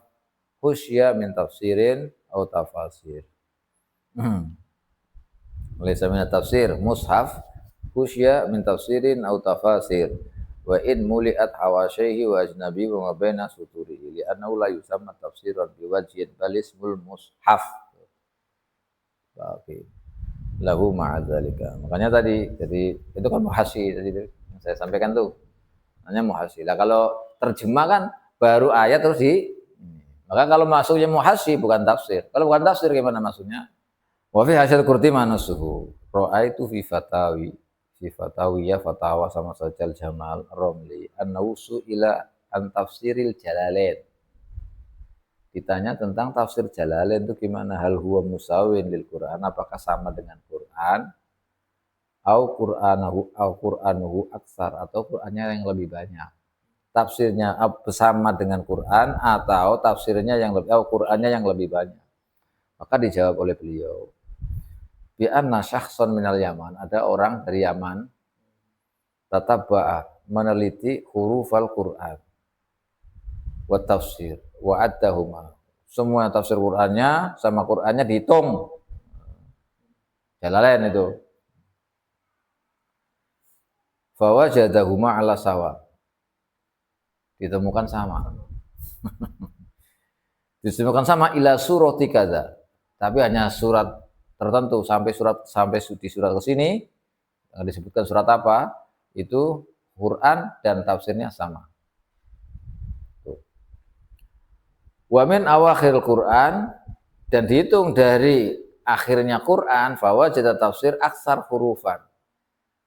khusya min tafsirin au tafasir. Laisa min tafsir mushaf khusya min tafsirin au tafasir. Wa in muliat hawasyihi wa ajnabi wa ma baina suturihi li annahu la yusamma tafsiran bi wajhin bal ismul mushaf. Oke. Lahu ma'adzalika. Makanya tadi jadi itu kan muhasi tadi yang saya sampaikan tuh. Namanya muhasi. Lah kalau terjemah kan baru ayat terus maka kalau masuknya muhasi bukan tafsir. Kalau bukan tafsir gimana maksudnya? Wa fi hasil Qurti manasuhu. Ra'aitu fi fatawi ya fatawa sama saja Jamal Romli annahu su'ila an tafsiril Jalalain. Ditanya tentang tafsir Jalalain itu gimana, hal huwa musawin lil Quran, apakah sama dengan Quran au Qur'anuhu aksar, atau Qur'annya yang lebih banyak, tafsirnya bersama dengan Quran atau tafsirnya yang lebih Qur'annya yang lebih banyak. Maka dijawab oleh beliau bi anna syakhsan minal Yaman, ada orang dari Yaman tatabba'a meneliti hurufal Qur'an wa tafsir wa addahuma, semua tafsir Qur'annya sama Qur'annya dihitung. Jalalain itu. Fa wajadahuma ala sawa, ditemukan sama. Ditemukan sama ila surati kadza, tapi hanya surat tertentu sampai di surat ke sini disebutkan surat apa, itu Quran dan tafsirnya sama. Wa min awakhiril Quran, dan dihitung dari akhirnya Quran, fa wajada tafsir aksar hurufan.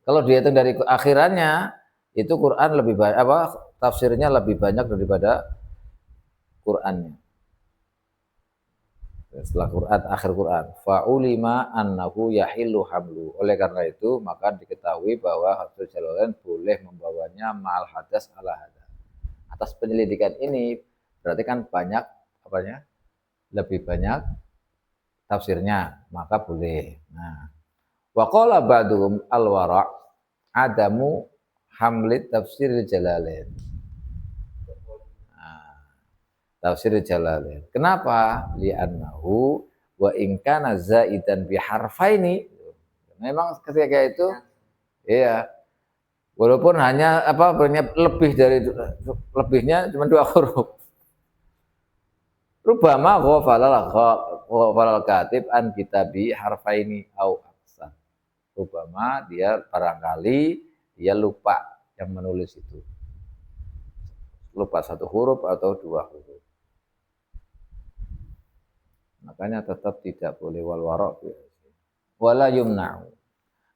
Kalau dihitung dari akhirannya itu Quran lebih banyak tafsirnya lebih banyak daripada Qurannya. Setelah Quran, akhir Quran, fa ulima annahu yahillu hamlu. Oleh karena itu maka diketahui bahwa Hafsul Jalalain boleh membawanya ma'al hadas ala hadas. Atas penyelidikan ini berarti kan banyak lebih banyak tafsirnya, maka boleh. Nah, wa qala ba'dhum al-wara' adamu hamlit tafsiril Jalalain. Tafsir Jalalain. Kenapa? Li'annahu wa in kana zaidan bi harfaini. Memang ketika itu iya. Walaupun hanya lebihnya cuma 2 huruf. Rubama ghafalal katib an kitabi harfaini au aksar. Rubama dia barangkali dia lupa yang menulis itu. Lupa satu huruf atau dua huruf. Makanya tetap tidak boleh wal warok. Wala yumna'u.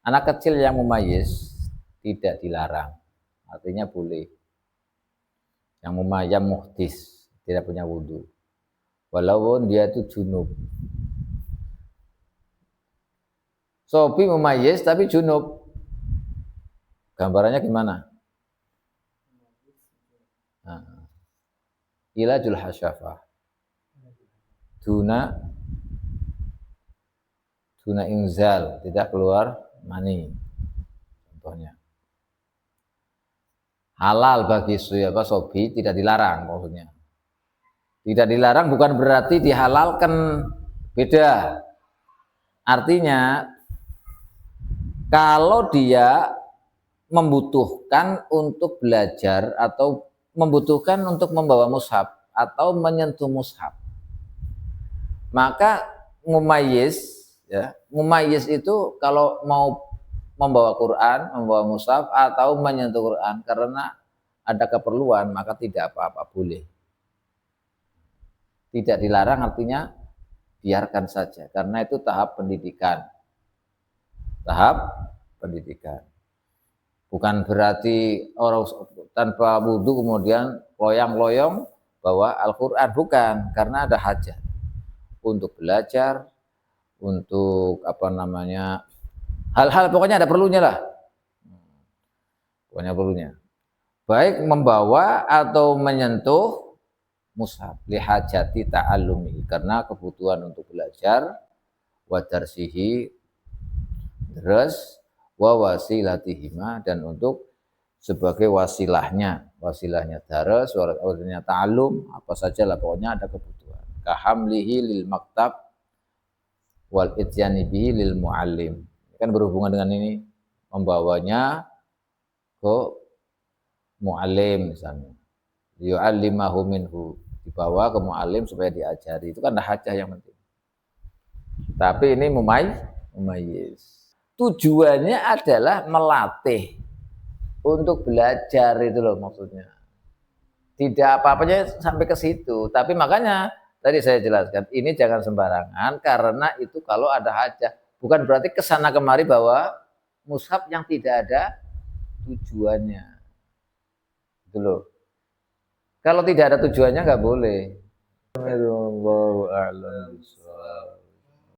Anak kecil yang mumayyiz tidak dilarang. Artinya boleh. Yang mumayyam muhdis, tidak punya wudu. Walaupun dia itu junub. Sobi mumayyiz tapi junub. Gambarannya gimana? Nah. Ilajul hasyafah. Duna inzal, tidak keluar mani. Contohnya. Halal bagi sobi tidak dilarang maksudnya. Tidak dilarang bukan berarti dihalalkan, beda. Artinya kalau dia membutuhkan untuk belajar atau membutuhkan untuk membawa mushaf atau menyentuh mushaf, maka mumayyiz ya, mumayyiz itu kalau mau membawa Quran, membawa mushaf atau menyentuh Quran karena ada keperluan, maka tidak apa-apa, boleh. Tidak dilarang artinya biarkan saja, karena itu tahap pendidikan. Tahap pendidikan. Bukan berarti orang tanpa wudu kemudian loyang-loyong bawa Al-Quran, bukan, karena ada hajat untuk belajar, untuk hal-hal pokoknya ada perlunya lah. Pokoknya perlunya. Baik membawa atau menyentuh mushaf lihajati ta'allumi, karena kebutuhan untuk belajar, wa darsihi, deres, wa wasilatihima, dan untuk sebagai wasilahnya deres, wasilahnya ta'allum, apa saja lah pokoknya ada kebutuhan. Kahamlihi lil maktab wal ityani bihi lil muallim. Kan berhubungan dengan ini, membawanya ke muallim misalnya. Yu'allimahu minhu, dibawa ke muallim supaya diajari, itu kan ada hajah yang penting. Tapi ini mumayyiz. Tujuannya adalah melatih untuk belajar, itu loh maksudnya. Tidak apa-apanya sampai ke situ, tapi makanya tadi saya jelaskan, ini jangan sembarangan karena itu kalau ada hajah, bukan berarti kesana kemari bawa mushaf yang tidak ada tujuannya. Itu loh. Kalau tidak ada tujuannya nggak boleh. Allahu a'lam bishawab.